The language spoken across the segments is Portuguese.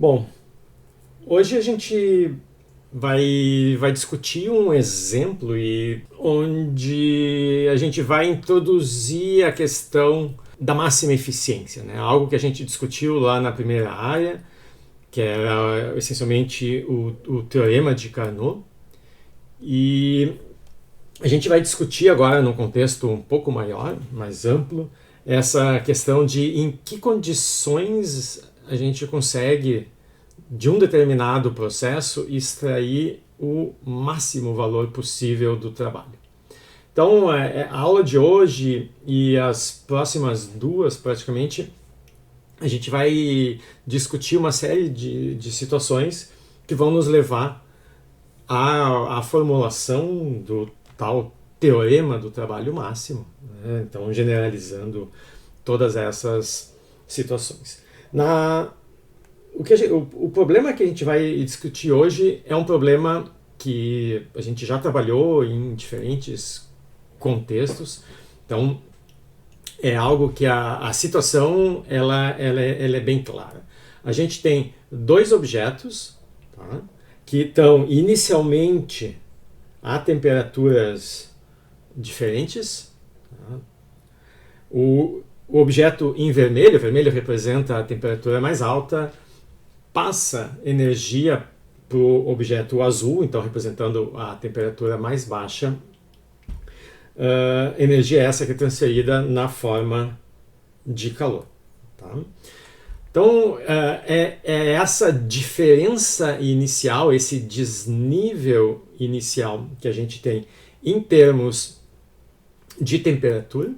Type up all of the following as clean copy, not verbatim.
Bom, hoje a gente vai discutir um exemplo onde a gente vai introduzir a questão da máxima eficiência, né? Algo que a gente discutiu lá na primeira área, que era essencialmente o teorema de Carnot. E a gente vai discutir agora num contexto um pouco maior, mais amplo, essa questão de em que condições a gente consegue, de um determinado processo, extrair o máximo valor possível do trabalho. Então, a aula de hoje e as próximas duas, praticamente, a gente vai discutir uma série de situações que vão nos levar à formulação do tal teorema do trabalho máximo, né? Então, generalizando todas essas situações. O problema que a gente vai discutir hoje é um problema que a gente já trabalhou em diferentes contextos. Então, é algo que a situação ela é bem clara. A gente tem dois objetos, tá, que estão inicialmente a temperaturas diferentes. Tá? O objeto em vermelho, vermelho representa a temperatura mais alta, passa energia para o objeto azul, então representando a temperatura mais baixa. Energia essa que é transferida na forma de calor. Tá? Então, é essa diferença inicial, esse desnível inicial que a gente tem em termos de temperatura.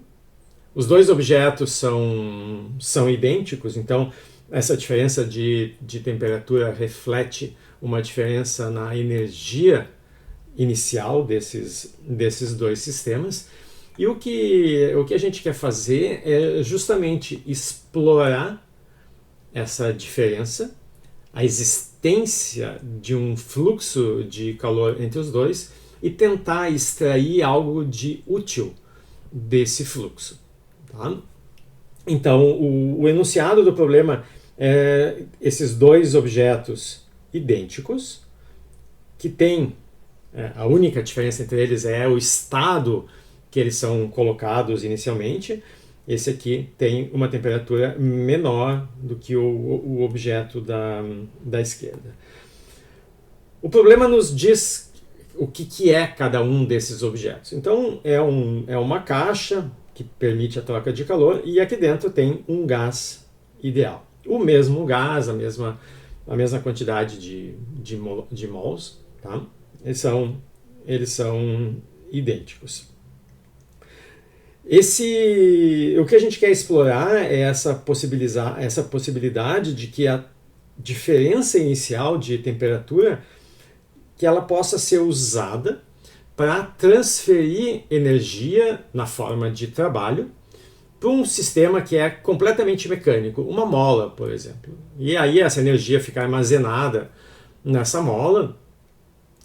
Os dois objetos são idênticos, então essa diferença de temperatura reflete uma diferença na energia inicial desses dois sistemas. E o que a gente quer fazer é justamente explorar essa diferença, a existência de um fluxo de calor entre os dois e tentar extrair algo de útil desse fluxo. Tá? Então, o enunciado do problema é esses dois objetos idênticos, que têm a única diferença entre eles é o estado que eles são colocados inicialmente. Esse aqui tem uma temperatura menor do que o objeto da esquerda. O problema nos diz o que é cada um desses objetos. Então, é uma caixa que permite a troca de calor e aqui dentro tem um gás ideal. O mesmo gás, a mesma quantidade de mols, tá? Eles são idênticos. O que a gente quer explorar é essa possibilidade de que a diferença inicial de temperatura que ela possa ser usada para transferir energia na forma de trabalho para um sistema que é completamente mecânico, uma mola, por exemplo. E aí essa energia fica armazenada nessa mola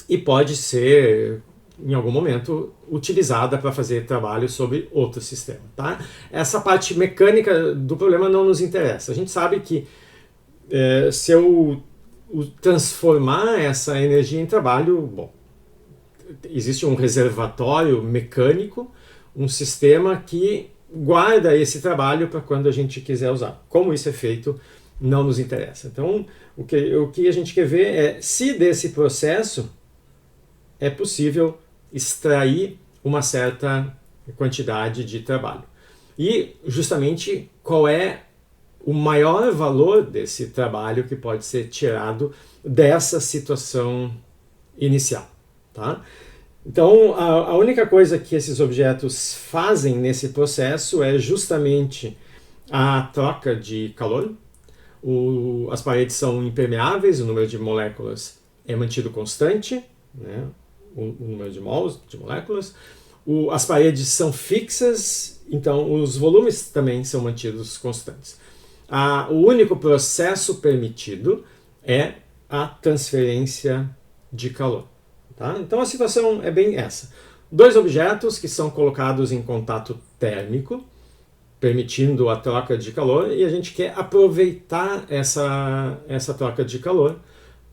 e pode ser, em algum momento, utilizada para fazer trabalho sobre outro sistema. Tá? Essa parte mecânica do problema não nos interessa. A gente sabe que se eu transformar essa energia em trabalho, bom, existe um reservatório mecânico, um sistema que guarda esse trabalho para quando a gente quiser usar. Como isso é feito, não nos interessa. Então, o que a gente quer ver é se desse processo é possível extrair uma certa quantidade de trabalho. E, justamente, qual é o maior valor desse trabalho que pode ser tirado dessa situação inicial. Tá? Então, a única coisa que esses objetos fazem nesse processo é justamente a troca de calor. As paredes são impermeáveis, o número de moléculas é mantido constante, né? O número de mols, de moléculas. As paredes são fixas, então os volumes também são mantidos constantes. O único processo permitido é a transferência de calor. Tá? Então a situação é bem essa. Dois objetos que são colocados em contato térmico permitindo a troca de calor, e a gente quer aproveitar essa troca de calor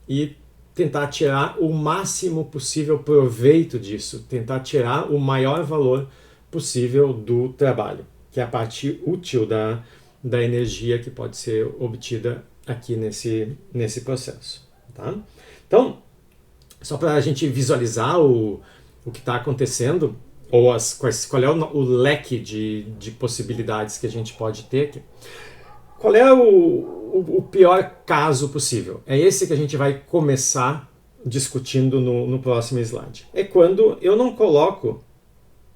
e tentar tirar o máximo possível proveito disso, tentar tirar o maior valor possível do trabalho, que é a parte útil da energia que pode ser obtida aqui nesse processo. Tá? Então, só para a gente visualizar o que está acontecendo, ou qual é o leque de possibilidades que a gente pode ter aqui. Qual é o pior caso possível? É esse que a gente vai começar discutindo no próximo slide. É quando eu não coloco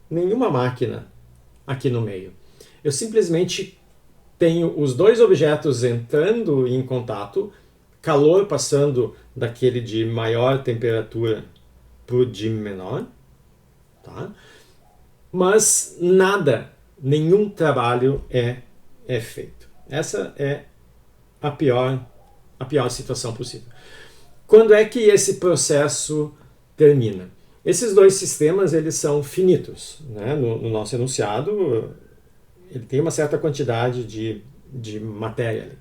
nenhuma máquina aqui no meio. Eu simplesmente tenho os dois objetos entrando em contato, calor passando daquele de maior temperatura para o de menor, tá? Mas nenhum trabalho é feito. Essa é a pior situação possível. Quando é que esse processo termina? Esses dois sistemas eles são finitos, né? No nosso enunciado, ele tem uma certa quantidade de matéria ali.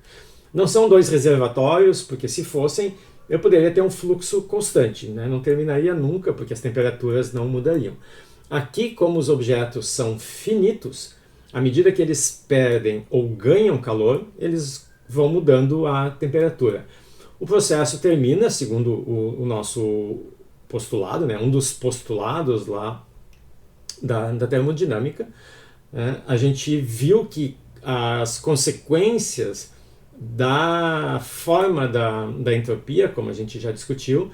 Não são dois reservatórios, porque se fossem, eu poderia ter um fluxo constante, né? Não terminaria nunca, porque as temperaturas não mudariam. Aqui, como os objetos são finitos, à medida que eles perdem ou ganham calor, eles vão mudando a temperatura. O processo termina, segundo o nosso postulado, né? Um dos postulados lá da termodinâmica, né? A gente viu que as consequências da forma da entropia, como a gente já discutiu,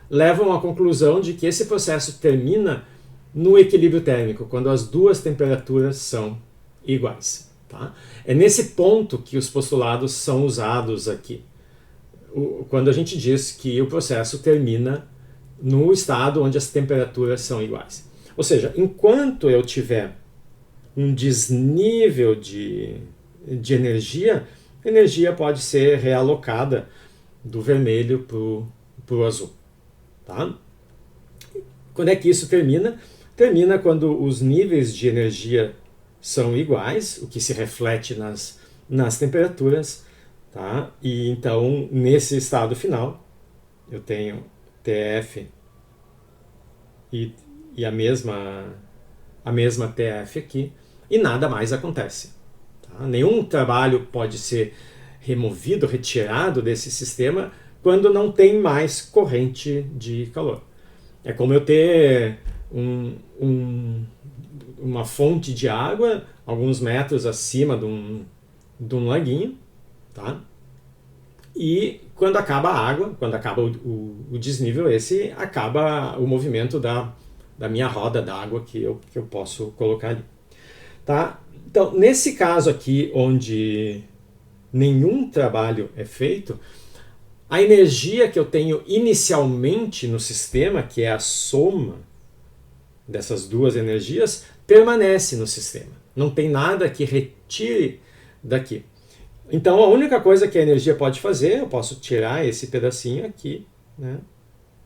levam à conclusão de que esse processo termina no equilíbrio térmico, quando as duas temperaturas são iguais. Tá? É nesse ponto que os postulados são usados aqui, quando a gente diz que o processo termina no estado onde as temperaturas são iguais. Ou seja, enquanto eu tiver um desnível de energia, a energia pode ser realocada do vermelho para o azul. Tá? Quando é que isso termina? Termina quando os níveis de energia são iguais, o que se reflete nas temperaturas. Tá? E então, nesse estado final, eu tenho TF e a mesma TF aqui, e nada mais acontece. Tá? Nenhum trabalho pode ser removido, retirado desse sistema quando não tem mais corrente de calor. É como eu ter uma fonte de água alguns metros acima de um laguinho, tá? E quando acaba a água, quando acaba o desnível, acaba o movimento da minha roda d'água que eu posso colocar ali. Tá? Então, nesse caso aqui, onde nenhum trabalho é feito, a energia que eu tenho inicialmente no sistema, que é a soma dessas duas energias, permanece no sistema. Não tem nada que retire daqui. Então, a única coisa que a energia pode fazer, eu posso tirar esse pedacinho aqui, né,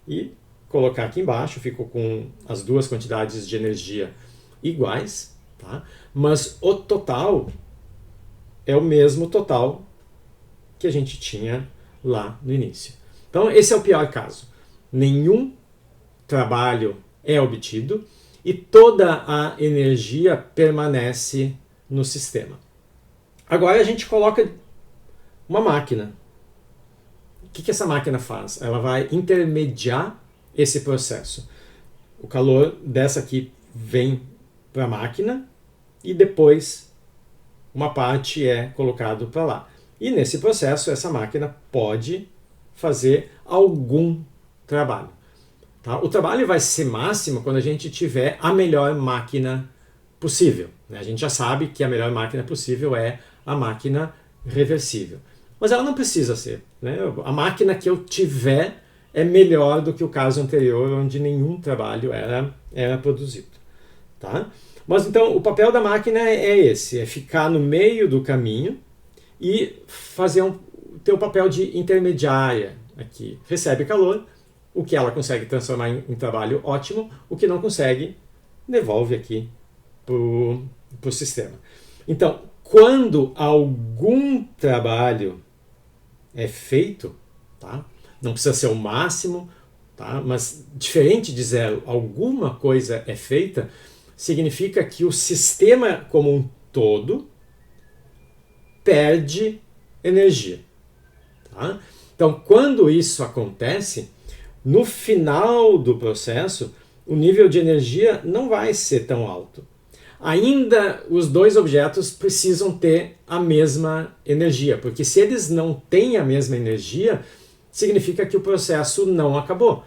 e colocar aqui embaixo, fico com as duas quantidades de energia iguais, tá? Mas o total é o mesmo total que a gente tinha lá no início. Então, esse é o pior caso. Nenhum trabalho é obtido e toda a energia permanece no sistema. Agora a gente coloca uma máquina. O que essa máquina faz? Ela vai intermediar esse processo. O calor dessa aqui vem para a máquina e depois uma parte é colocado para lá. E nesse processo essa máquina pode fazer algum trabalho. Tá? O trabalho vai ser máximo quando a gente tiver a melhor máquina possível. Né? A gente já sabe que a melhor máquina possível é a máquina reversível. Mas ela não precisa ser. Né? A máquina que eu tiver é melhor do que o caso anterior, onde nenhum trabalho era produzido. Tá? Mas então o papel da máquina é esse, é ficar no meio do caminho e ter o papel de intermediária aqui. Recebe calor, o que ela consegue transformar em trabalho ótimo, o que não consegue, devolve aqui para o sistema. Então, quando algum trabalho é feito, tá? Não precisa ser o máximo, tá? Mas diferente de zero, alguma coisa é feita, significa que o sistema como um todo perde energia. Tá? Então, quando isso acontece, no final do processo, o nível de energia não vai ser tão alto. Ainda os dois objetos precisam ter a mesma energia, porque se eles não têm a mesma energia, significa que o processo não acabou.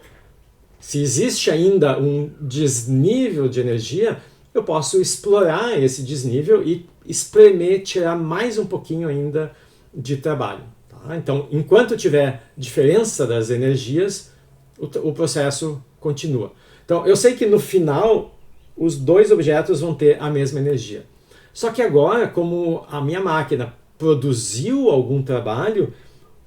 Se existe ainda um desnível de energia, eu posso explorar esse desnível e espremer, tirar mais um pouquinho ainda de trabalho. Tá? Então, enquanto tiver diferença das energias, o processo continua. Então, eu sei que no final os dois objetos vão ter a mesma energia. Só que agora, como a minha máquina produziu algum trabalho,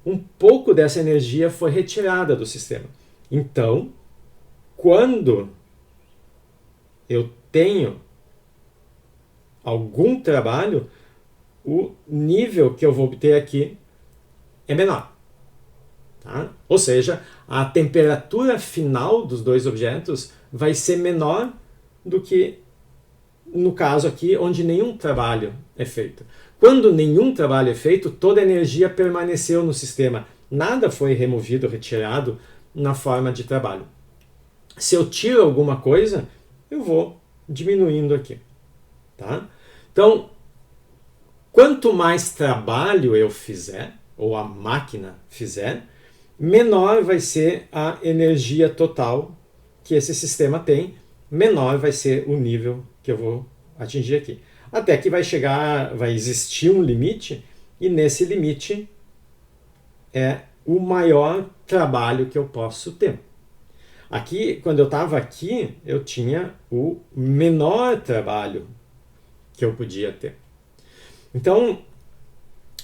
um pouco dessa energia foi retirada do sistema. Então, quando eu tenho algum trabalho, o nível que eu vou obter aqui é menor. Tá? Ou seja, a temperatura final dos dois objetos vai ser menor do que no caso aqui, onde nenhum trabalho é feito. Quando nenhum trabalho é feito, toda a energia permaneceu no sistema. Nada foi removido, retirado na forma de trabalho. Se eu tiro alguma coisa, eu vou diminuindo aqui. Tá? Então, quanto mais trabalho eu fizer, ou a máquina fizer, menor vai ser a energia total que esse sistema tem, menor vai ser o nível que eu vou atingir aqui. Até que vai existir um limite, e nesse limite é o maior trabalho que eu posso ter. Aqui, quando eu estava aqui, eu tinha o menor trabalho que eu podia ter. Então,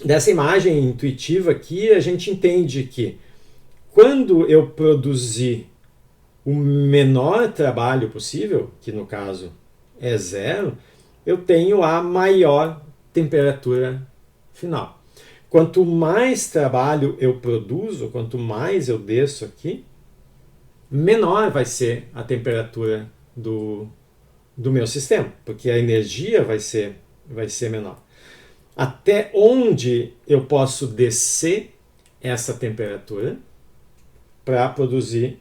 dessa imagem intuitiva aqui, a gente entende que quando eu produzir o menor trabalho possível, que no caso é zero, eu tenho a maior temperatura final. Quanto mais trabalho eu produzo, quanto mais eu desço aqui, menor vai ser a temperatura do meu sistema, porque a energia vai ser menor. Até onde eu posso descer essa temperatura para produzir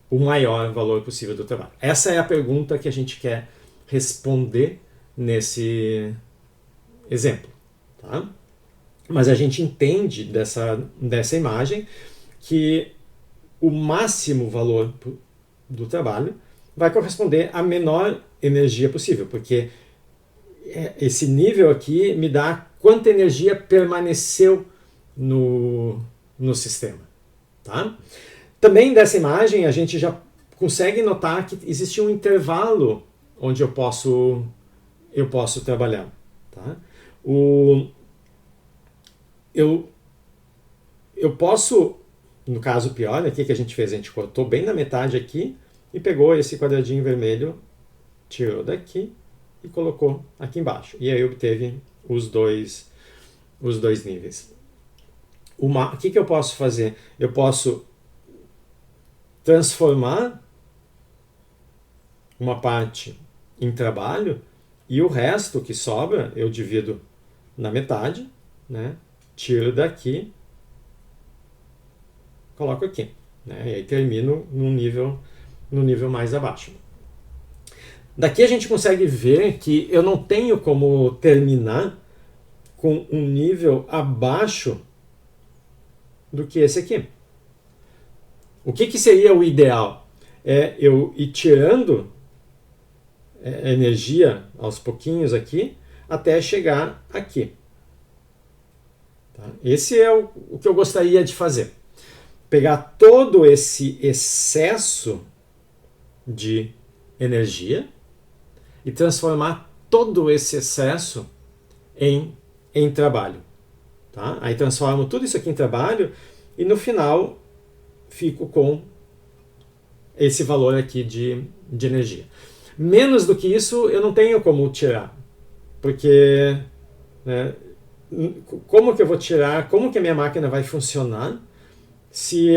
o maior valor possível do trabalho? Essa é a pergunta que a gente quer responder nesse exemplo. Tá? Mas a gente entende dessa imagem que o máximo valor do trabalho vai corresponder à menor energia possível, porque esse nível aqui me dá quanta energia permaneceu no sistema. Tá? Também dessa imagem a gente já consegue notar que existe um intervalo onde eu posso trabalhar. Tá? Eu posso, no caso pior aqui que a gente fez, a gente cortou bem na metade aqui e pegou esse quadradinho vermelho, tirou daqui e colocou aqui embaixo. E aí obteve os dois níveis. O que eu posso fazer? Eu posso transformar uma parte em trabalho e o resto que sobra eu divido na metade, né? Tiro daqui, coloco aqui, né? E aí termino no nível mais abaixo. Daqui a gente consegue ver que eu não tenho como terminar com um nível abaixo do que esse aqui. O que seria o ideal? É eu ir tirando energia aos pouquinhos aqui até chegar aqui. Tá? Esse é o que eu gostaria de fazer. Pegar todo esse excesso de energia e transformar todo esse excesso em trabalho. Tá? Aí transformo tudo isso aqui em trabalho e no final fico com esse valor aqui de energia. Menos do que isso eu não tenho como tirar, porque né? Como que eu vou tirar, como que a minha máquina vai funcionar se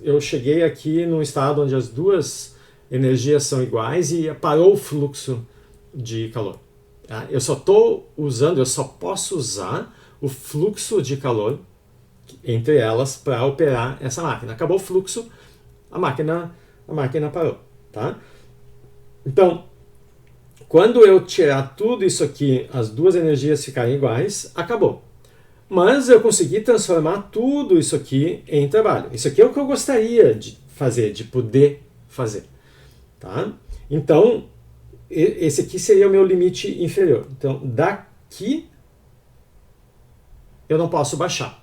eu cheguei aqui num estado onde as duas energias são iguais e parou o fluxo de calor. Tá? Eu só posso usar o fluxo de calor entre elas para operar essa máquina. Acabou o fluxo, a máquina parou. Tá? Então, quando eu tirar tudo isso aqui, as duas energias ficarem iguais, acabou. Mas eu consegui transformar tudo isso aqui em trabalho. Isso aqui é o que eu gostaria de fazer, de poder fazer. Tá? Então, esse aqui seria o meu limite inferior. Então, daqui eu não posso baixar.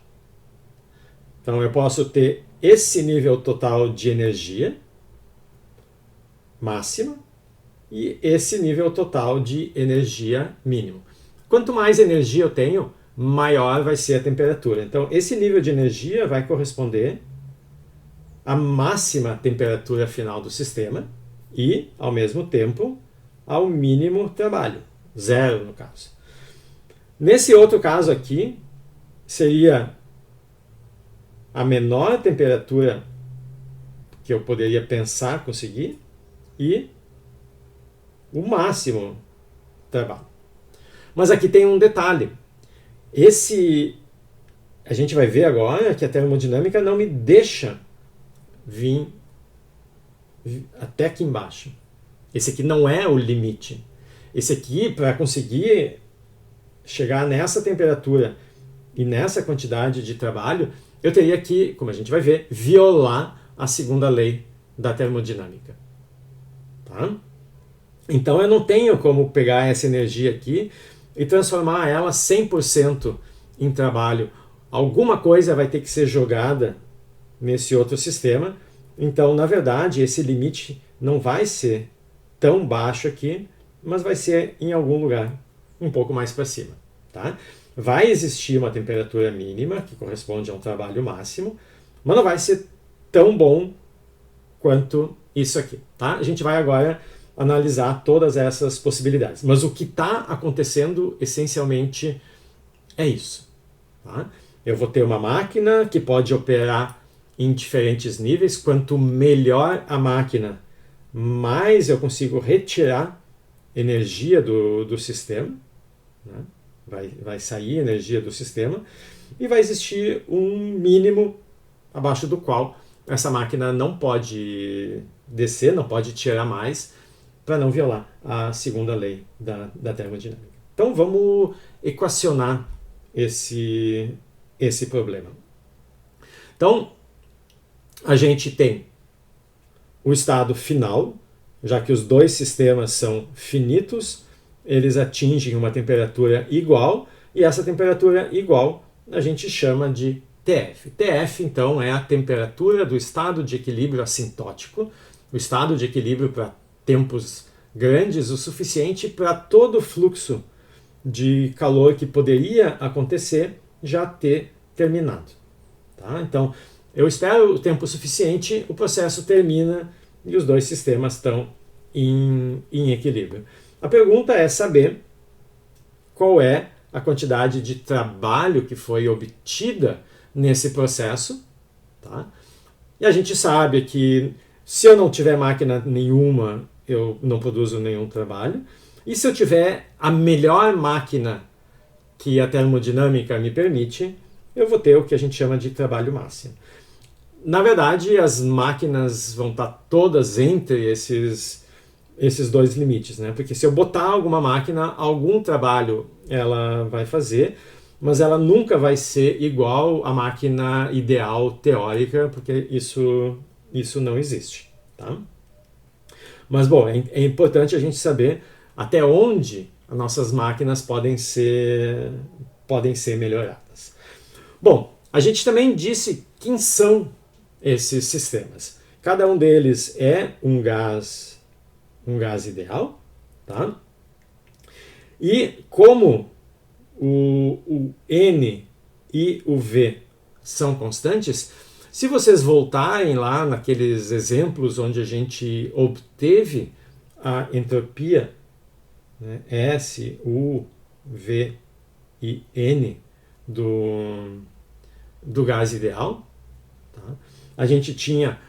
Então, eu posso ter esse nível total de energia máxima e esse nível total de energia mínimo. Quanto mais energia eu tenho, maior vai ser a temperatura. Então, esse nível de energia vai corresponder à máxima temperatura final do sistema e, ao mesmo tempo, ao mínimo trabalho, 0 no caso. Nesse outro caso aqui, seria a menor temperatura que eu poderia pensar conseguir e o máximo trabalho. Mas aqui tem um detalhe. A gente vai ver agora que a termodinâmica não me deixa vir até aqui embaixo. Esse aqui não é o limite. Esse aqui, para conseguir chegar nessa temperatura e nessa quantidade de trabalho, eu teria que, como a gente vai ver, violar a segunda lei da termodinâmica. Tá? Então eu não tenho como pegar essa energia aqui e transformar ela 100% em trabalho. Alguma coisa vai ter que ser jogada nesse outro sistema. Então, na verdade, esse limite não vai ser tão baixo aqui, mas vai ser em algum lugar um pouco mais para cima. Tá? Vai existir uma temperatura mínima, que corresponde a um trabalho máximo, mas não vai ser tão bom quanto isso aqui. Tá? A gente vai agora analisar todas essas possibilidades. Mas o que está acontecendo essencialmente é isso. Tá? Eu vou ter uma máquina que pode operar em diferentes níveis. Quanto melhor a máquina, mais eu consigo retirar energia do sistema. Né? Vai sair energia do sistema. E vai existir um mínimo abaixo do qual essa máquina não pode descer, não pode tirar mais, para não violar a segunda lei da termodinâmica. Então vamos equacionar esse problema. Então, a gente tem o estado final, já que os dois sistemas são finitos, eles atingem uma temperatura igual, e essa temperatura igual a gente chama de TF. TF, então, é a temperatura do estado de equilíbrio assintótico, o estado de equilíbrio para tempos grandes o suficiente para todo o fluxo de calor que poderia acontecer já ter terminado. Tá? Então, eu espero o tempo suficiente, o processo termina e os dois sistemas estão em equilíbrio. A pergunta é saber qual é a quantidade de trabalho que foi obtida nesse processo. Tá? E a gente sabe que se eu não tiver máquina nenhuma, eu não produzo nenhum trabalho. E se eu tiver a melhor máquina que a termodinâmica me permite, eu vou ter o que a gente chama de trabalho máximo. Na verdade, as máquinas vão estar todas entre esses dois limites, né? Porque se eu botar alguma máquina, algum trabalho ela vai fazer, mas ela nunca vai ser igual à máquina ideal teórica, porque isso não existe. Tá? Mas, bom, é importante a gente saber até onde as nossas máquinas podem ser melhoradas. Bom, a gente também disse quem são esses sistemas. Cada um deles é um gás ideal, tá? E como o N e o V são constantes, se vocês voltarem lá naqueles exemplos onde a gente obteve a entropia, né, S, U, V e N do gás ideal. Tá? A gente tinha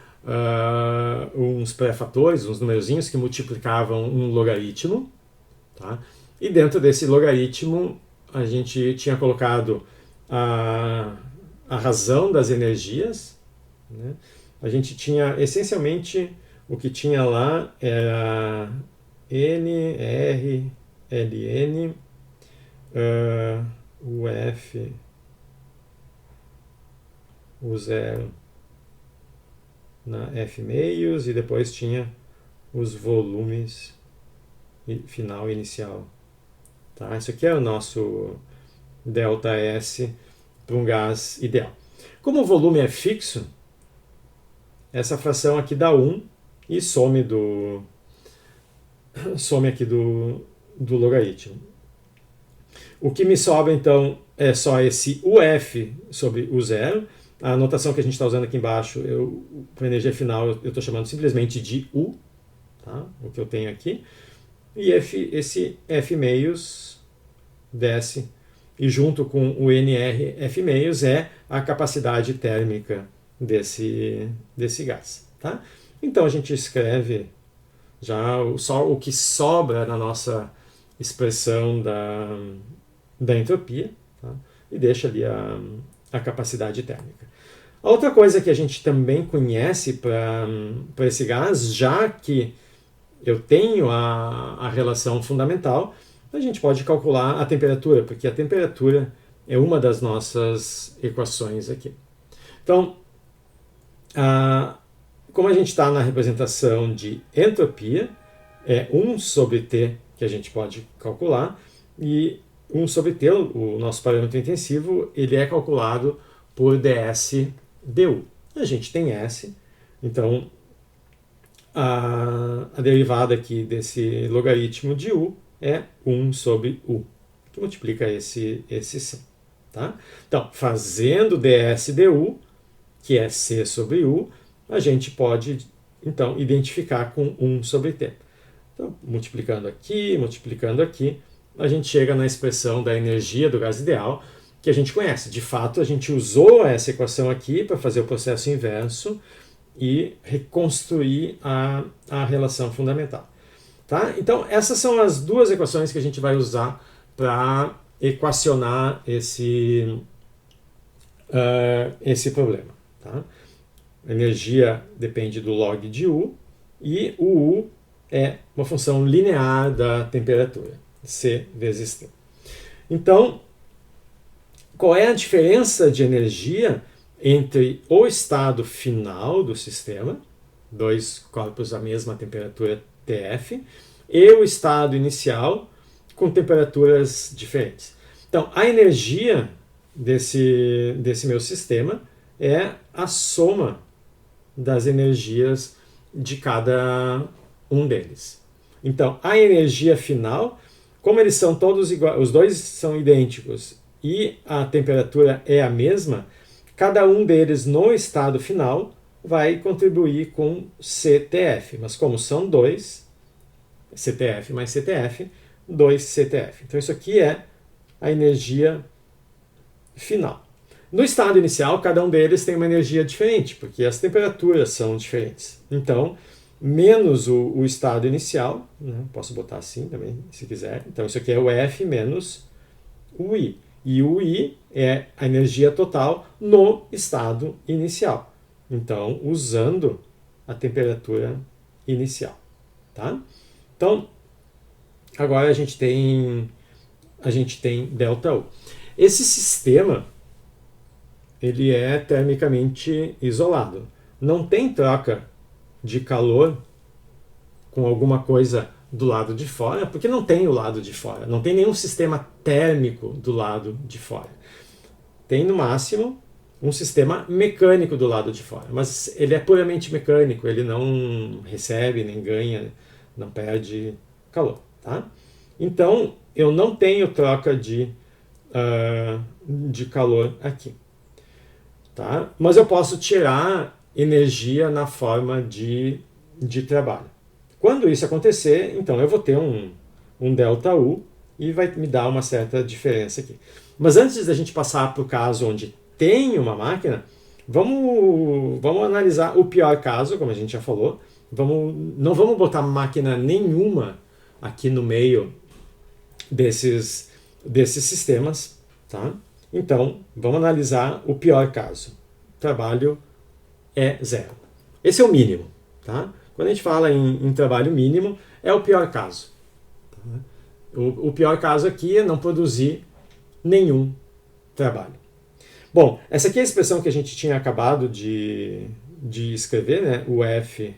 uns pré-fatores, uns numerozinhos que multiplicavam um logaritmo. Tá? E dentro desse logaritmo a gente tinha colocado a razão das energias. Né? A gente tinha essencialmente o que tinha lá era N, R, Ln, o F, o zero na F meios e depois tinha os volumes final e inicial. Tá? Isso aqui é o nosso ΔS para um gás ideal. Como o volume é fixo, essa fração aqui dá 1 e some aqui do logaritmo. O que me sobra então é só esse UF sobre o zero. A notação que a gente está usando aqui embaixo, para energia final, eu estou chamando simplesmente de U, tá? O que eu tenho aqui. E esse F meios desce, e junto com o NR F meios é a capacidade térmica desse gás. Tá? Então a gente escreve já só o que sobra na nossa expressão da entropia, tá? E deixa ali a capacidade térmica. A outra coisa que a gente também conhece para esse gás, já que eu tenho a relação fundamental, a gente pode calcular a temperatura, porque a temperatura é uma das nossas equações aqui. Então, como a gente está na representação de entropia, é 1 sobre T que a gente pode calcular, e 1 sobre T, o nosso parâmetro intensivo, ele é calculado por ds du. A gente tem S, então a derivada aqui desse logaritmo de U é 1 sobre U, que multiplica esse C. Tá? Então, fazendo ds du, que é C sobre U, a gente pode, então, identificar com 1 sobre T. Então, multiplicando aqui, a gente chega na expressão da energia do gás ideal, que a gente conhece. De fato, a gente usou essa equação aqui para fazer o processo inverso e reconstruir a relação fundamental. Tá? Então, essas são as duas equações que a gente vai usar para equacionar esse problema. Tá? A energia depende do log de U, e o U é uma função linear da temperatura, C vezes T. Então, qual é a diferença de energia entre o estado final do sistema, dois corpos à mesma temperatura TF, e o estado inicial com temperaturas diferentes? Então, a energia desse meu sistema é a soma das energias de cada um deles. Então, a energia final, como eles são todos iguais, os dois são idênticos e a temperatura é a mesma, cada um deles no estado final vai contribuir com CTF. Mas como são dois, CTF mais CTF, 2 CTF. Então isso aqui é a energia final. No estado inicial, cada um deles tem uma energia diferente, porque as temperaturas são diferentes. Então, menos o estado inicial, né? Posso botar assim também, se quiser. Então isso aqui é o F menos o I. E o I é a energia total no estado inicial. Então, usando a temperatura inicial. Tá? Então, agora a gente tem ΔU. Esse sistema, ele é termicamente isolado. Não tem troca de calor com alguma coisa do lado de fora, porque não tem o lado de fora, não tem nenhum sistema térmico do lado de fora. Tem, no máximo, um sistema mecânico do lado de fora, mas ele é puramente mecânico, ele não recebe, nem ganha, não perde calor. Tá? Então, eu não tenho troca de calor aqui. Tá? Mas eu posso tirar energia na forma de trabalho. Quando isso acontecer, então eu vou ter um ΔU, e vai me dar uma certa diferença aqui. Mas antes da gente passar para o caso onde tem uma máquina, vamos analisar o pior caso, como a gente já falou. Não vamos botar máquina nenhuma aqui no meio desses sistemas, tá? Então, vamos analisar o pior caso. O trabalho é zero. Esse é o mínimo, tá? Quando a gente fala em trabalho mínimo, é o pior caso. Tá? O pior caso aqui é não produzir nenhum trabalho. Bom, essa aqui é a expressão que a gente tinha acabado de escrever, né? O F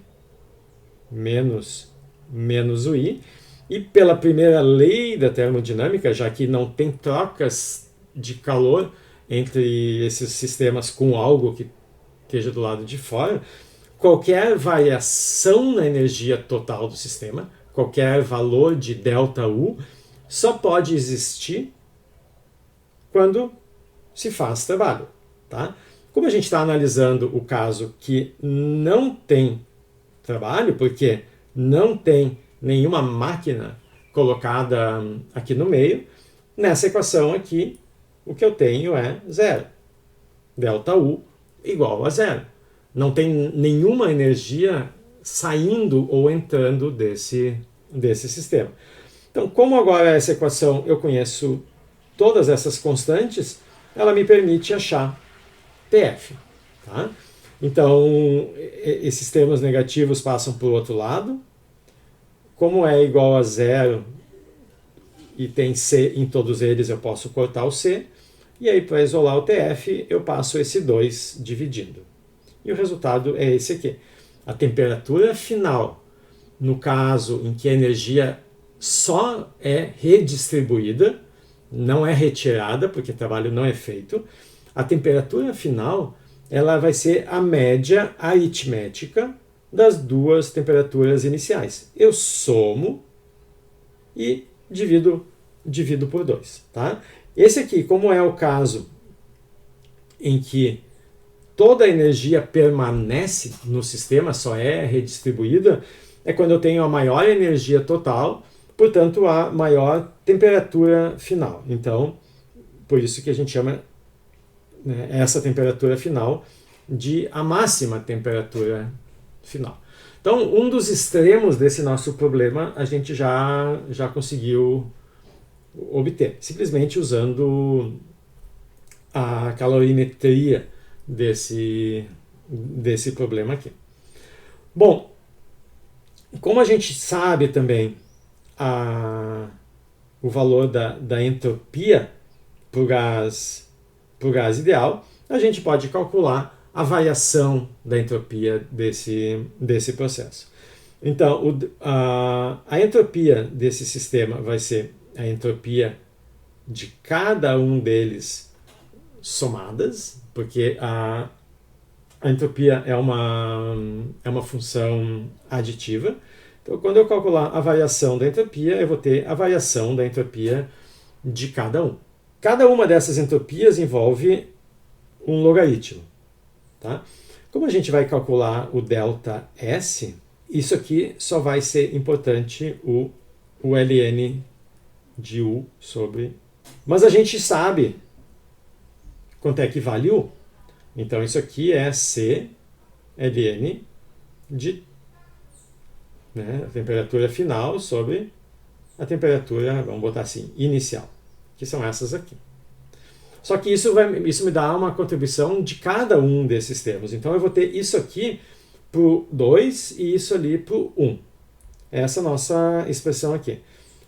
menos o I. E pela primeira lei da termodinâmica, já que não tem trocas de calor entre esses sistemas com algo que esteja do lado de fora, qualquer variação na energia total do sistema, qualquer valor de ΔU, só pode existir quando se faz trabalho. Tá? Como a gente está analisando o caso que não tem trabalho, porque não tem nenhuma máquina colocada aqui no meio, nessa equação aqui, o que eu tenho é zero. ΔU igual a zero. Não tem nenhuma energia saindo ou entrando desse sistema. Então, como agora essa equação eu conheço todas essas constantes, ela me permite achar TF. Tá? Então, esses termos negativos passam para o outro lado. Como é igual a zero e tem C em todos eles, eu posso cortar o C. E aí, para isolar o TF, eu passo esse 2 dividindo. E o resultado é esse aqui. A temperatura final, no caso em que a energia só é redistribuída, não é retirada, porque o trabalho não é feito, a temperatura final ela vai ser a média aritmética das duas temperaturas iniciais. Eu somo e divido por 2. Tá? Esse aqui, como é o caso em que toda a energia permanece no sistema, só é redistribuída, é quando eu tenho a maior energia total, portanto, a maior temperatura final. Então, por isso que a gente chama, né, essa temperatura final de a máxima temperatura final. Então, um dos extremos desse nosso problema a gente já conseguiu obter, simplesmente usando a calorimetria desse problema aqui. Bom, como a gente sabe também o valor da entropia para o gás ideal, a gente pode calcular a variação da entropia desse processo. Então, a entropia desse sistema vai ser a entropia de cada um deles somadas, porque a entropia é uma função aditiva. Então, quando eu calcular a variação da entropia, eu vou ter a variação da entropia de cada um. Cada uma dessas entropias envolve um logaritmo. Tá? Como a gente vai calcular o ΔS, isso aqui só vai ser importante o ln de U sobre... Mas a gente sabe quanto é que vale U. Então isso aqui é C ln de, né, a temperatura final sobre a temperatura, vamos botar assim, inicial, que são essas aqui. Só que isso me dá uma contribuição de cada um desses termos. Então eu vou ter isso aqui para o 2 e isso ali para o 1. Essa é a nossa expressão aqui.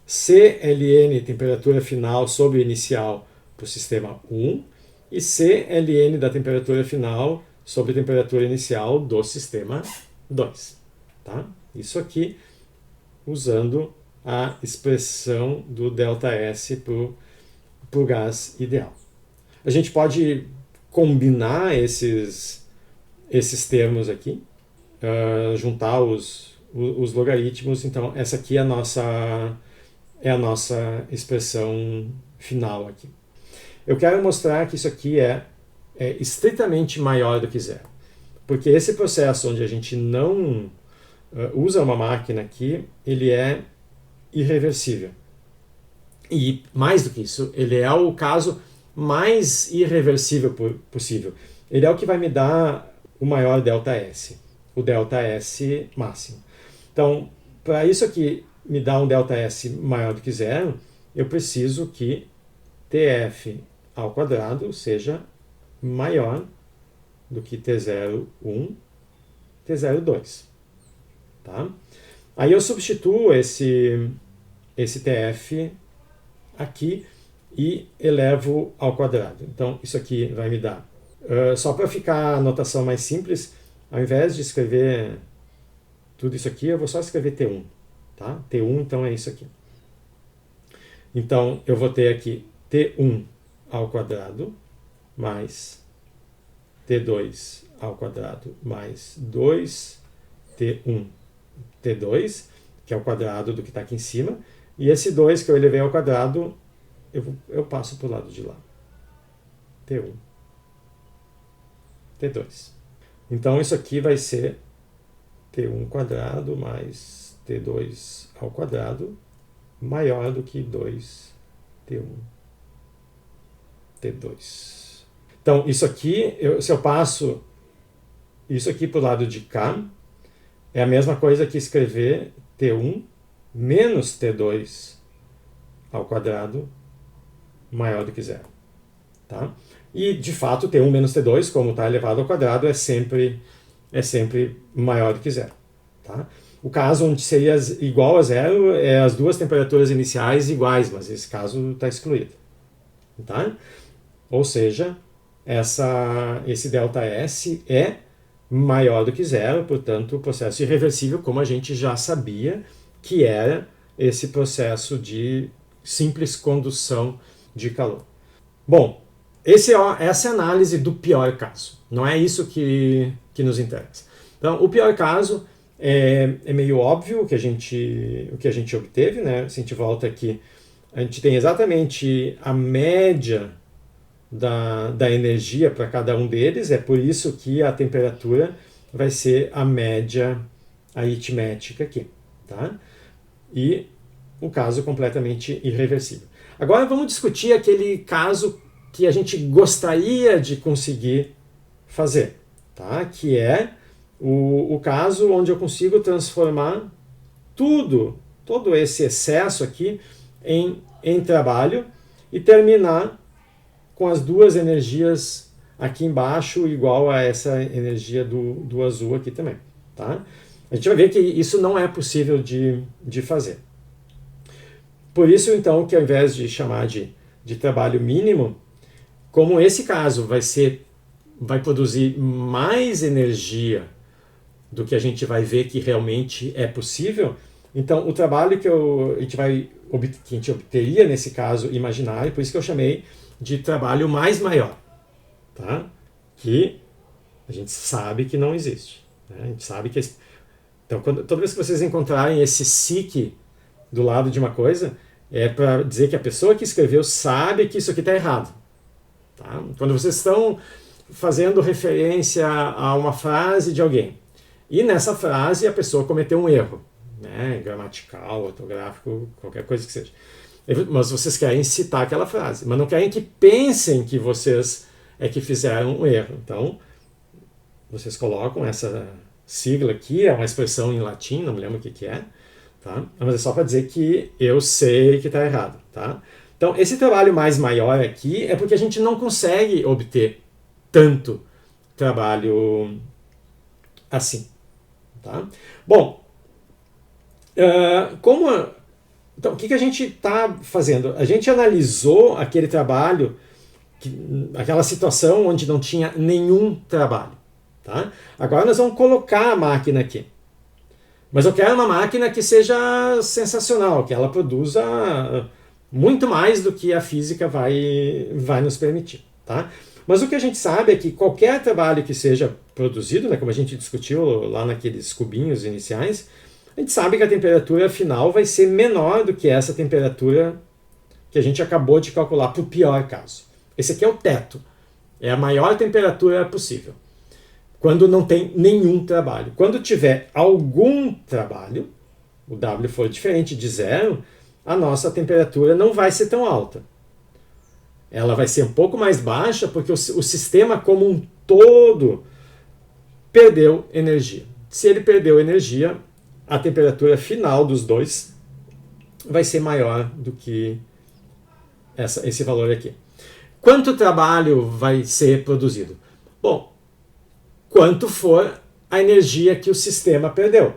CLN, temperatura final sobre inicial para o sistema 1, e CLN da temperatura final sobre a temperatura inicial do sistema 2. Tá? Isso aqui usando a expressão do ΔS para o gás ideal. A gente pode combinar esses termos aqui, juntar os logaritmos. Então, essa aqui é a nossa expressão final aqui. Eu quero mostrar que isso aqui é estritamente maior do que zero. Porque esse processo onde a gente não usa uma máquina aqui, ele é irreversível. E mais do que isso, ele é o caso mais irreversível possível. Ele é o que vai me dar o maior ΔS, o ΔS máximo. Então, para isso aqui me dar um ΔS maior do que zero, eu preciso que TF ao quadrado seja maior do que T01, T02. Tá? Aí eu substituo esse TF aqui e elevo ao quadrado. Então, isso aqui vai me dar. Só para ficar a notação mais simples, ao invés de escrever tudo isso aqui, eu vou só escrever T1. Tá? T1, então, é isso aqui. Então, eu vou ter aqui T1 ao quadrado mais T2 ao quadrado mais 2T1 T2, que é o quadrado do que está aqui em cima, e esse 2 que eu elevei ao quadrado, eu passo para o lado de lá. T1 T2. Então, isso aqui vai ser T1 quadrado mais T2 ao quadrado maior do que 2T1 T2. Então, isso aqui, se eu passo isso aqui para o lado de cá, é a mesma coisa que escrever T1 menos T2 ao quadrado maior do que zero. Tá? E, de fato, T1 menos T2, como está elevado ao quadrado, é sempre maior do que zero. Tá? O caso onde seria igual a zero é as duas temperaturas iniciais iguais, mas esse caso está excluído. Tá? Ou seja, esse ΔS é maior do que zero, portanto, o processo irreversível, como a gente já sabia que era esse processo de simples condução de calor. Bom, essa é a análise do pior caso. Não é isso que nos interessa. Então, o pior caso é meio óbvio o que a gente obteve, né? Se a gente volta aqui, a gente tem exatamente a média da energia para cada um deles, é por isso que a temperatura vai ser a média aritmética aqui. Tá? E o caso completamente irreversível. Agora vamos discutir aquele caso que a gente gostaria de conseguir fazer, tá? Que é o caso onde eu consigo transformar todo esse excesso aqui em trabalho e terminar com as duas energias aqui embaixo igual a essa energia do azul aqui também. Tá? A gente vai ver que isso não é possível de fazer. Por isso, então, que ao invés de chamar de trabalho mínimo, como esse caso vai produzir mais energia do que a gente vai ver que realmente é possível, então o trabalho que a gente obteria nesse caso imaginário, por isso que eu chamei de trabalho mais maior, tá? Que a gente sabe que não existe. Né? A gente sabe que... Então, toda vez que vocês encontrarem esse SIC do lado de uma coisa, é para dizer que a pessoa que escreveu sabe que isso aqui está errado. Tá? Quando vocês estão fazendo referência a uma frase de alguém, e nessa frase a pessoa cometeu um erro, né? Gramatical, ortográfico, qualquer coisa que seja. Mas vocês querem citar aquela frase, mas não querem que pensem que vocês é que fizeram um erro. Então, vocês colocam essa sigla aqui, é uma expressão em latim, não me lembro o que é, tá? Mas é só para dizer que eu sei que está errado. Tá? Então, esse trabalho mais maior aqui é porque a gente não consegue obter tanto trabalho assim. Tá? Bom, então, o que a gente está fazendo? A gente analisou aquele trabalho, aquela situação onde não tinha nenhum trabalho. Tá? Agora nós vamos colocar a máquina aqui. Mas eu quero uma máquina que seja sensacional, que ela produza muito mais do que a física vai nos permitir. Tá? Mas o que a gente sabe é que qualquer trabalho que seja produzido, né, como a gente discutiu lá naqueles cubinhos iniciais, a gente sabe que a temperatura final vai ser menor do que essa temperatura que a gente acabou de calcular para o pior caso. Esse aqui é o teto. É a maior temperatura possível. Quando não tem nenhum trabalho. Quando tiver algum trabalho, o W for diferente de zero, a nossa temperatura não vai ser tão alta. Ela vai ser um pouco mais baixa porque o sistema como um todo perdeu energia. Se ele perdeu energia, a temperatura final dos dois vai ser maior do que esse valor aqui. Quanto trabalho vai ser produzido? Bom, quanto for a energia que o sistema perdeu.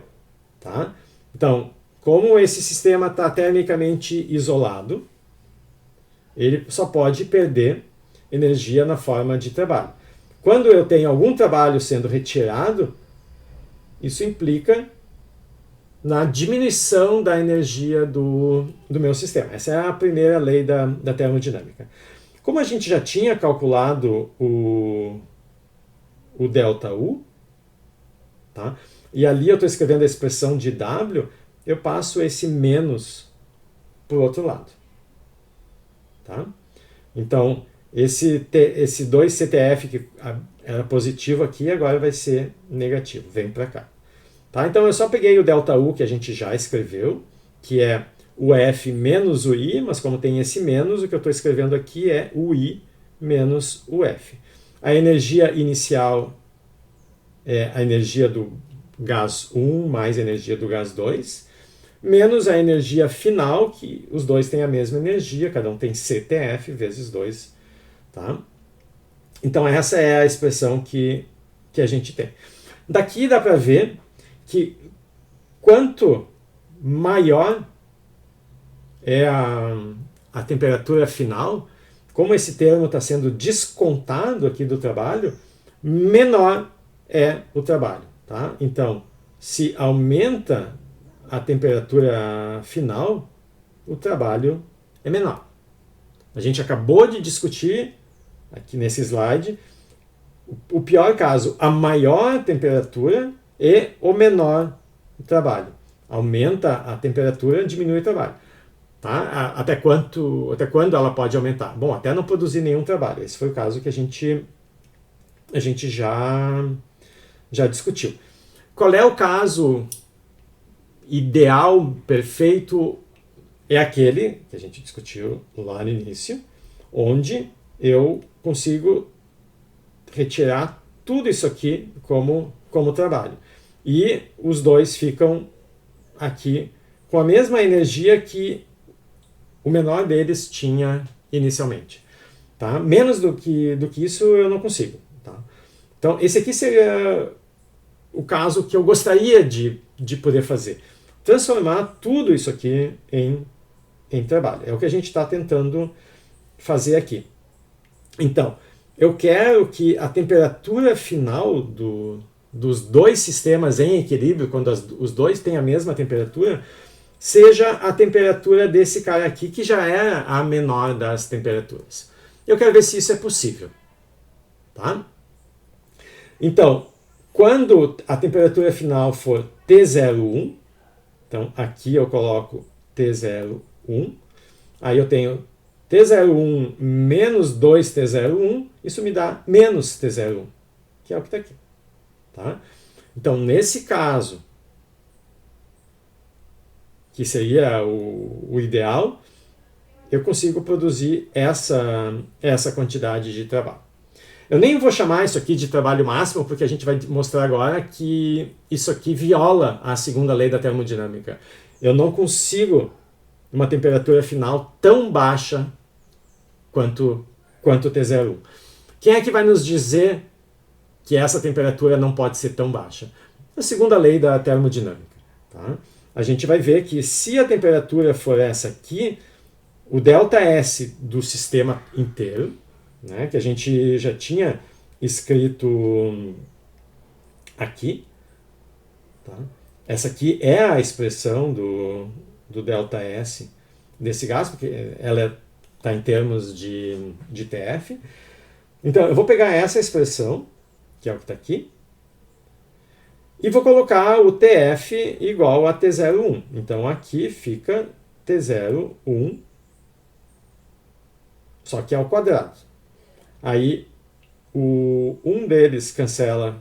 Tá? Então, como esse sistema está termicamente isolado, ele só pode perder energia na forma de trabalho. Quando eu tenho algum trabalho sendo retirado, isso implica na diminuição da energia do meu sistema. Essa é a primeira lei da termodinâmica. Como a gente já tinha calculado o ΔU, tá? E ali eu estou escrevendo a expressão de W, eu passo esse menos para o outro lado. Tá? Então, esse 2CTF que era positivo aqui, agora vai ser negativo, vem para cá. Tá? Então, eu só peguei o ΔU que a gente já escreveu, que é o F menos o I, mas como tem esse menos, o que eu estou escrevendo aqui é o I menos o F. A energia inicial é a energia do gás 1 mais a energia do gás 2, menos a energia final, que os dois têm a mesma energia, cada um tem CTF vezes 2. Tá? Então essa é a expressão que a gente tem. Daqui dá para ver que quanto maior é a temperatura final, como esse termo está sendo descontado aqui do trabalho, menor é o trabalho. Tá? Então, se aumenta a temperatura final, o trabalho é menor. A gente acabou de discutir, aqui nesse slide, o pior caso, a maior temperatura e o menor trabalho. Aumenta a temperatura, diminui o trabalho. Tá? Até quando ela pode aumentar? Bom, até não produzir nenhum trabalho. Esse foi o caso que a gente já discutiu. Qual é o caso ideal, perfeito? É aquele que a gente discutiu lá no início, onde eu consigo retirar tudo isso aqui como trabalho. E os dois ficam aqui com a mesma energia que o menor deles tinha inicialmente. Tá? Menos do que isso eu não consigo. Tá? Então, esse aqui seria o caso que eu gostaria de poder fazer. Transformar tudo isso aqui em trabalho. É o que a gente está tentando fazer aqui. Então, eu quero que a temperatura final dos dois sistemas em equilíbrio, quando os dois têm a mesma temperatura, seja a temperatura desse cara aqui, que já é a menor das temperaturas. Eu quero ver se isso é possível. Tá? Então, quando a temperatura final for T01, então aqui eu coloco T01, aí eu tenho T01 menos 2T01, isso me dá menos T01, que é o que está aqui. Tá? Então, nesse caso, que seria o ideal, eu consigo produzir essa quantidade de trabalho. Eu nem vou chamar isso aqui de trabalho máximo, porque a gente vai mostrar agora que isso aqui viola a segunda lei da termodinâmica. Eu não consigo uma temperatura final tão baixa quanto T01. Quem é que vai nos dizer que essa temperatura não pode ser tão baixa? A segunda lei da termodinâmica. Tá? A gente vai ver que se a temperatura for essa aqui, o ΔS do sistema inteiro, né, que a gente já tinha escrito aqui, tá? Essa aqui é a expressão do ΔS desse gás, porque ela está em termos de TF. Então, eu vou pegar essa expressão, que é o que está aqui, e vou colocar o TF igual a T01. Então, aqui fica T01, só que ao quadrado. Aí, um deles cancela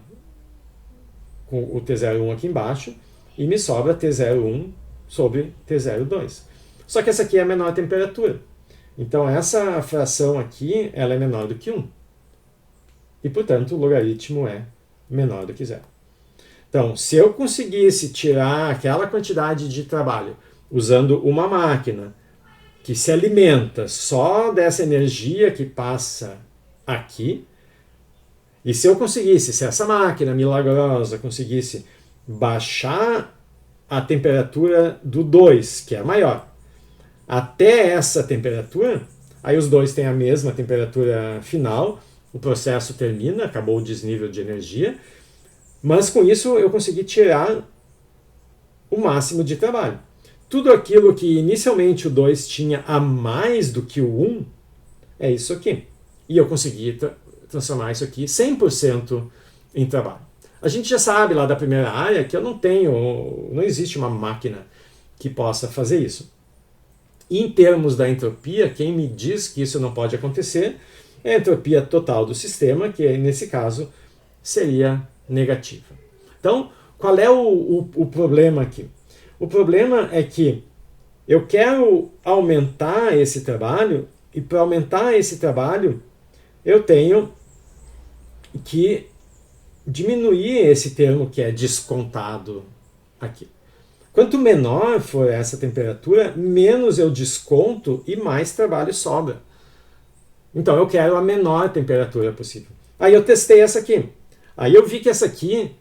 com o T01 aqui embaixo, e me sobra T01 sobre T02. Só que essa aqui é a menor temperatura. Então essa fração aqui ela é menor do que 1. E, portanto, o logaritmo é menor do que zero. Então, se eu conseguisse tirar aquela quantidade de trabalho usando uma máquina que se alimenta só dessa energia que passa aqui, e se eu conseguisse, se essa máquina milagrosa conseguisse baixar a temperatura do 2, que é maior, até essa temperatura, aí os dois têm a mesma temperatura final, o processo termina, acabou o desnível de energia, mas com isso eu consegui tirar o máximo de trabalho. Tudo aquilo que inicialmente o 2 tinha a mais do que o 1 é isso aqui. E eu consegui transformar isso aqui 100% em trabalho. A gente já sabe lá da primeira área que eu não existe uma máquina que possa fazer isso. E em termos da entropia, quem me diz que isso não pode acontecer é a entropia total do sistema, que nesse caso seria negativa. Então, qual é o problema aqui? O problema é que eu quero aumentar esse trabalho, e para aumentar esse trabalho, eu tenho que diminuir esse termo que é descontado aqui. Quanto menor for essa temperatura, menos eu desconto e mais trabalho sobra. Então eu quero a menor temperatura possível. Aí eu testei essa aqui. Aí eu vi que essa aqui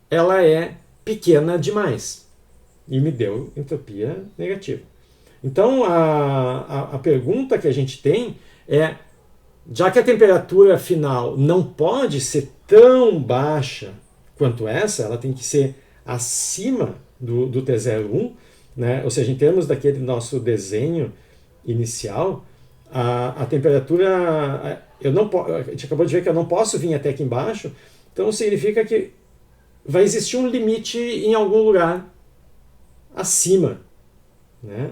ela é pequena demais. E me deu entropia negativa. Então a pergunta que a gente tem é, já que a temperatura final não pode ser tão baixa quanto essa, ela tem que ser acima do T01, né? Ou seja, em termos daquele nosso desenho inicial, a temperatura, a gente acabou de ver que eu não posso vir até aqui embaixo, então significa que vai existir um limite em algum lugar acima, né?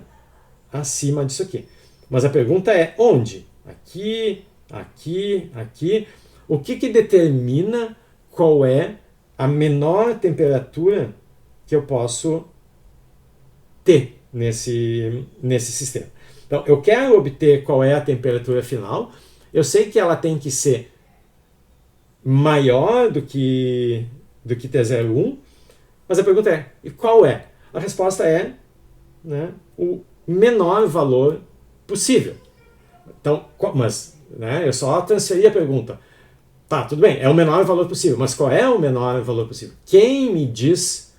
Acima disso aqui. Mas a pergunta é onde? Aqui, aqui, aqui. O que determina qual é a menor temperatura que eu posso ter nesse sistema? Então, eu quero obter qual é a temperatura final. Eu sei que ela tem que ser maior do que T01, mas a pergunta é, e qual é? A resposta é, né, o menor valor possível. Então, mas né, eu só transferi a pergunta. Tá, tudo bem, é o menor valor possível, mas qual é o menor valor possível? Quem me diz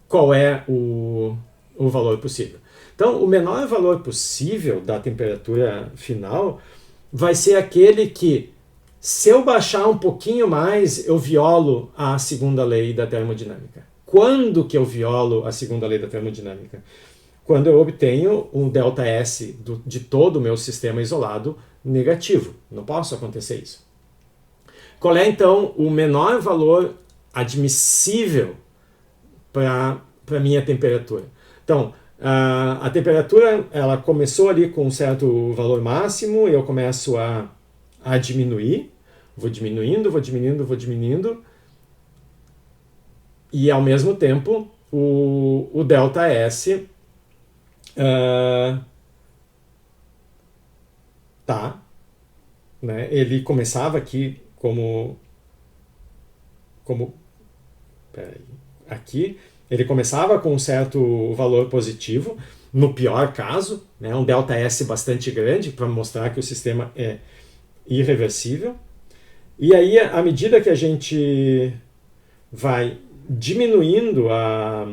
qual é o valor possível? Então, o menor valor possível da temperatura final vai ser aquele que, se eu baixar um pouquinho mais, eu violo a segunda lei da termodinâmica. Quando que eu violo a segunda lei da termodinâmica? Quando eu obtenho um ΔS de todo o meu sistema isolado negativo. Não posso acontecer isso. Qual é, então, o menor valor admissível para a minha temperatura? Então, a temperatura ela começou ali com um certo valor máximo e eu começo a diminuir. Vou diminuindo, vou diminuindo, vou diminuindo. E, ao mesmo tempo, o ΔS né? Ele começava aqui aqui, ele começava com um certo valor positivo, no pior caso, né? Um ΔS bastante grande, para mostrar que o sistema é irreversível. E aí, à medida que a gente vai diminuindo a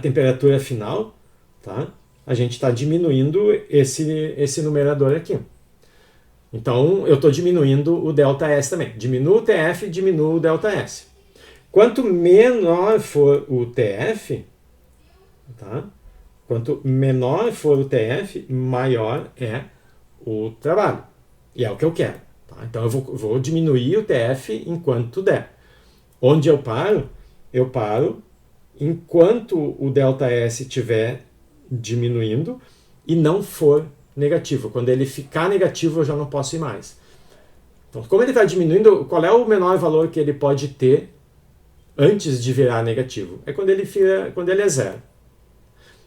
temperatura final, tá? A gente está diminuindo esse numerador aqui. Então, eu estou diminuindo o ΔS também. Diminuo o TF, diminuo o ΔS. Quanto menor for o TF, tá? Quanto menor for o TF, maior é o trabalho. E é o que eu quero. Tá? Então, eu vou diminuir o TF enquanto der. Onde eu paro? Eu paro enquanto o ΔS estiver diminuindo e não for negativo. Quando ele ficar negativo, eu já não posso ir mais. Então, como ele está diminuindo, qual é o menor valor que ele pode ter antes de virar negativo? É quando ele é zero.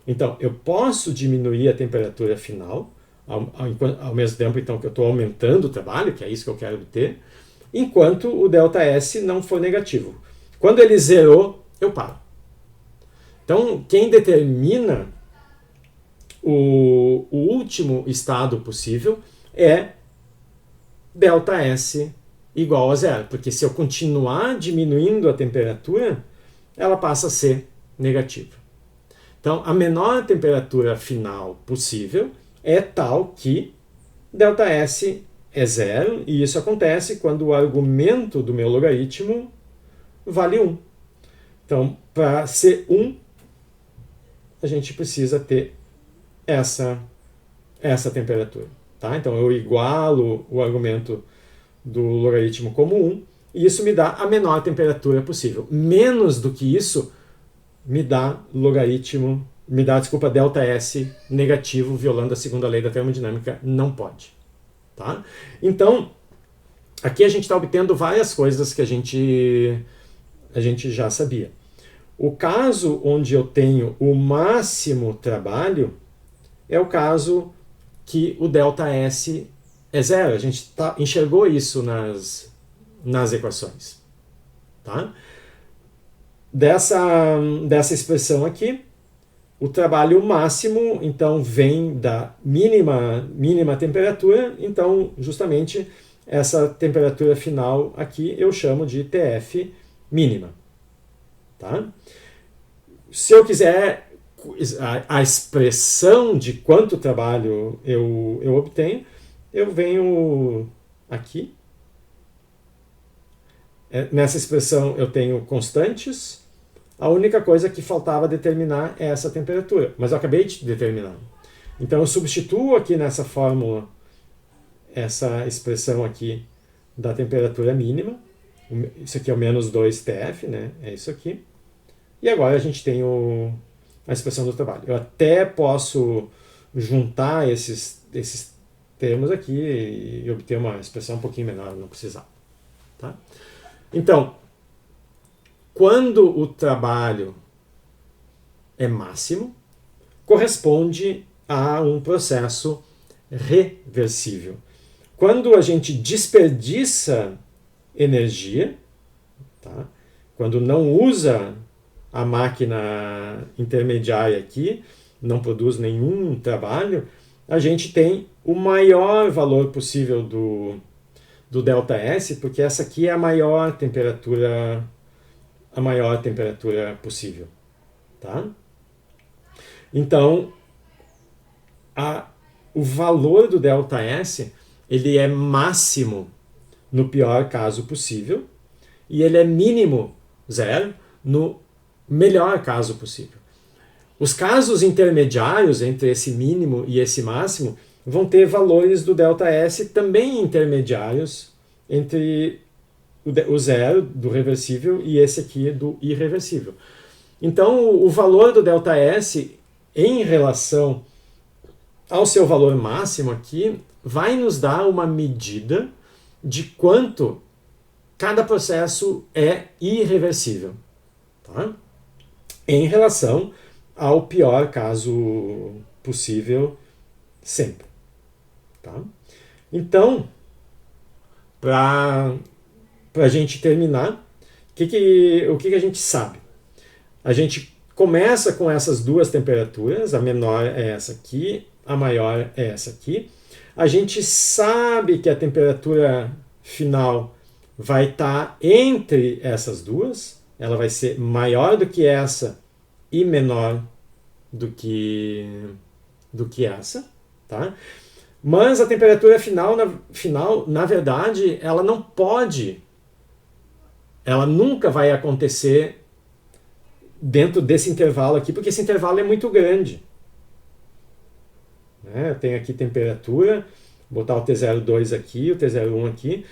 Então, eu posso diminuir a temperatura final, ao mesmo tempo então, que eu estou aumentando o trabalho, que é isso que eu quero obter, enquanto o ΔS não for negativo. Quando ele zerou, eu paro. Então, quem determina o último estado possível é ΔS igual a zero, porque se eu continuar diminuindo a temperatura, ela passa a ser negativa. Então, a menor temperatura final possível é tal que ΔS é zero, e isso acontece quando o argumento do meu logaritmo vale 1. Então, para ser 1, a gente precisa ter essa temperatura. Tá? Então, eu igualo o argumento do logaritmo como 1, e isso me dá a menor temperatura possível. Menos do que isso, me dá ΔS negativo, violando a segunda lei da termodinâmica, não pode. Tá? Então, aqui a gente está obtendo várias coisas que a gente já sabia. O caso onde eu tenho o máximo trabalho é o caso que o ΔS é zero. A gente enxergou isso nas equações. Tá? Dessa expressão aqui, o trabalho máximo, então, vem da mínima temperatura, então, justamente, essa temperatura final aqui eu chamo de TF mínima. Tá? Se eu quiser a expressão de quanto trabalho eu obtenho, eu venho aqui. Nessa expressão eu tenho constantes. A única coisa que faltava determinar é essa temperatura, mas eu acabei de determinar. Então eu substituo aqui nessa fórmula essa expressão aqui da temperatura mínima. Isso aqui é o menos 2TF, né? É isso aqui. E agora a gente tem a expressão do trabalho. Eu até posso juntar esses termos aqui e obter uma expressão um pouquinho menor, não precisar. Tá? Então, quando o trabalho é máximo, corresponde a um processo reversível. Quando a gente desperdiça energia, tá? Quando não usa a máquina intermediária aqui, não produz nenhum trabalho, a gente tem o maior valor possível do ΔS, porque essa aqui é a maior temperatura possível. Tá? Então, o valor do ΔS ele é máximo no pior caso possível e ele é mínimo, zero, no melhor caso possível. Os casos intermediários entre esse mínimo e esse máximo vão ter valores do ΔS também intermediários entre o zero do reversível e esse aqui do irreversível. Então, o valor do ΔS em relação ao seu valor máximo aqui vai nos dar uma medida de quanto cada processo é irreversível, tá? Em relação ao pior caso possível sempre. Tá? Então, para a gente terminar, o que a gente sabe? A gente começa com essas duas temperaturas, a menor é essa aqui, a maior é essa aqui. A gente sabe que a temperatura final vai estar entre essas duas, ela vai ser maior do que essa e menor do que essa, tá? Mas a temperatura final, na verdade, ela não pode, ela nunca vai acontecer dentro desse intervalo aqui, porque esse intervalo é muito grande. Eu tenho aqui temperatura, vou botar o T02 aqui, o T01 aqui.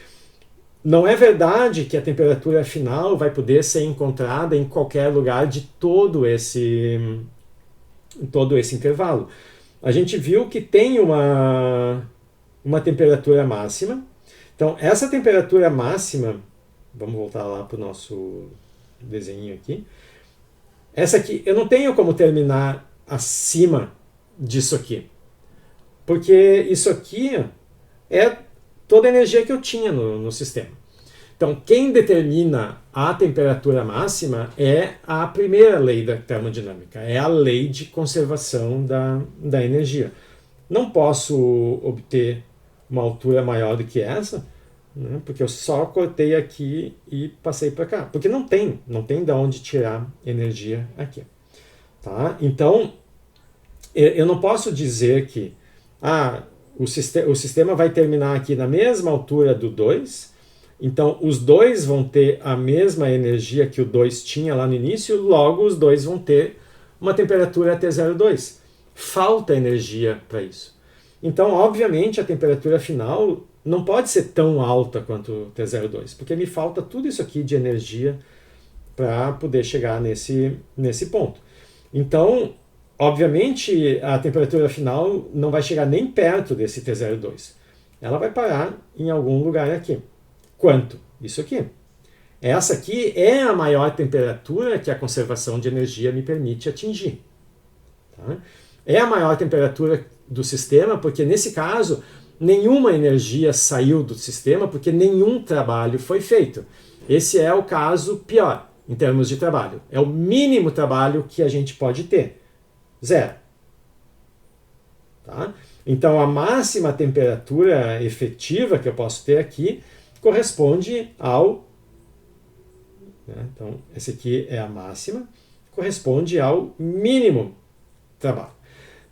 Não é verdade que a temperatura final vai poder ser encontrada em qualquer lugar de todo esse intervalo. A gente viu que tem uma temperatura máxima. Então, essa temperatura máxima, vamos voltar lá para o nosso desenho aqui. Essa aqui, eu não tenho como terminar acima disso aqui. Porque isso aqui é toda a energia que eu tinha no sistema. Então, quem determina a temperatura máxima é a primeira lei da termodinâmica, é a lei de conservação da energia. Não posso obter uma altura maior do que essa, né, porque eu só cortei aqui e passei para cá. Porque não tem de onde tirar energia aqui. Tá? Então, eu não posso dizer que o sistema vai terminar aqui na mesma altura do 2, então os dois vão ter a mesma energia que o 2 tinha lá no início, logo os dois vão ter uma temperatura T02. Falta energia para isso. Então, obviamente, a temperatura final não pode ser tão alta quanto o T02, porque me falta tudo isso aqui de energia para poder chegar nesse ponto. Então, obviamente, a temperatura final não vai chegar nem perto desse T02. Ela vai parar em algum lugar aqui. Quanto? Isso aqui. Essa aqui é a maior temperatura que a conservação de energia me permite atingir. Tá? É a maior temperatura do sistema, porque nesse caso, nenhuma energia saiu do sistema, porque nenhum trabalho foi feito. Esse é o caso pior, em termos de trabalho. É o mínimo trabalho que a gente pode ter. 0. Tá? Então, a máxima temperatura efetiva que eu posso ter aqui corresponde ao... Né? Então, esse aqui é a máxima, corresponde ao mínimo trabalho.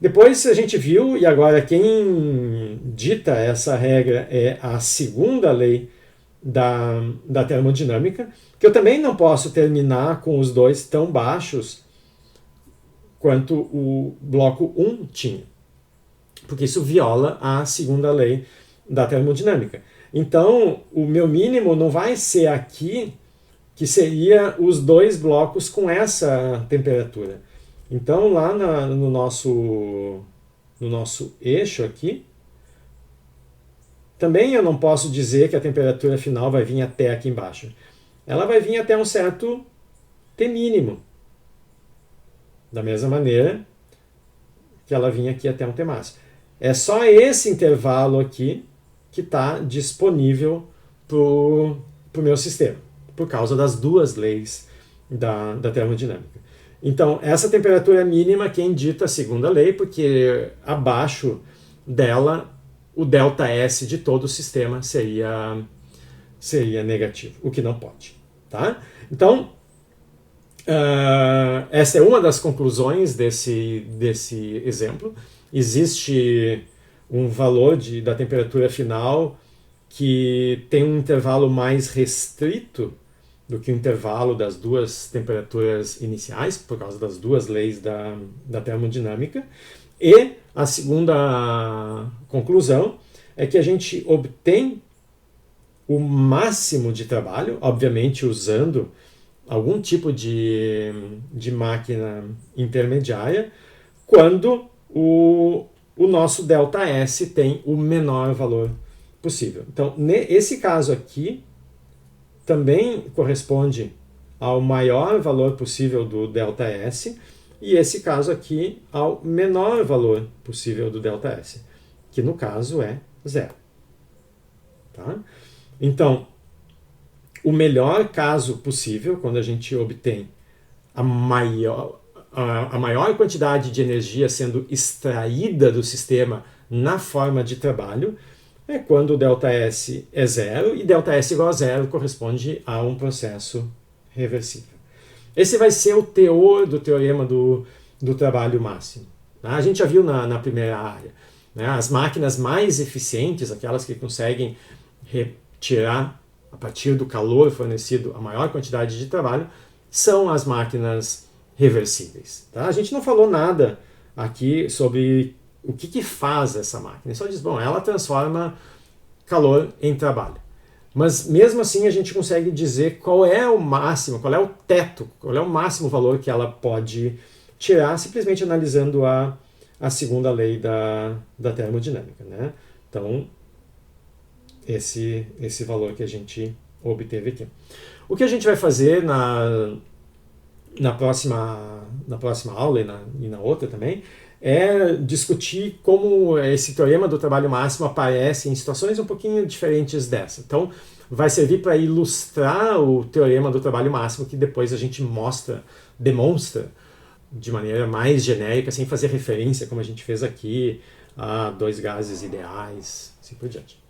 Depois a gente viu, e agora quem dita essa regra é a segunda lei da termodinâmica, que eu também não posso terminar com os dois tão baixos quanto o bloco 1 tinha, porque isso viola a segunda lei da termodinâmica. Então, o meu mínimo não vai ser aqui, que seria os dois blocos com essa temperatura. Então, lá no nosso eixo aqui, também eu não posso dizer que a temperatura final vai vir até aqui embaixo. Ela vai vir até um certo T mínimo. Da mesma maneira que ela vinha aqui até um T máximo. É só esse intervalo aqui que está disponível para o meu sistema, por causa das duas leis da termodinâmica. Então, essa temperatura mínima quem dita a segunda lei, porque abaixo dela o ΔS de todo o sistema seria negativo, o que não pode. Tá? Então, essa é uma das conclusões desse exemplo. Existe um valor da temperatura final que tem um intervalo mais restrito do que o intervalo das duas temperaturas iniciais, por causa das duas leis da termodinâmica. E a segunda conclusão é que a gente obtém o máximo de trabalho, obviamente usando algum tipo de máquina intermediária, quando o nosso ΔS tem o menor valor possível. Então, esse caso aqui também corresponde ao maior valor possível do ΔS, e esse caso aqui ao menor valor possível do ΔS, que no caso é 0. Tá? Então, o melhor caso possível, quando a gente obtém a maior quantidade de energia sendo extraída do sistema na forma de trabalho, é quando o ΔS é 0, e ΔS igual a 0 corresponde a um processo reversível. Esse vai ser o teor do teorema do trabalho máximo. A gente já viu na primeira área. As máquinas mais eficientes, aquelas que conseguem retirar a partir do calor fornecido a maior quantidade de trabalho, são as máquinas reversíveis. A gente não falou nada aqui sobre o que faz essa máquina. Só diz, bom, ela transforma calor em trabalho. Mas mesmo assim a gente consegue dizer qual é o máximo, qual é o teto, qual é o máximo valor que ela pode tirar, simplesmente analisando a segunda lei da termodinâmica. Né? Então, esse valor que a gente obteve aqui. O que a gente vai fazer na próxima aula e na outra também, é discutir como esse teorema do trabalho máximo aparece em situações um pouquinho diferentes dessa. Então, vai servir para ilustrar o teorema do trabalho máximo, que depois a gente demonstra de maneira mais genérica, sem fazer referência, como a gente fez aqui, a dois gases ideais, assim por diante.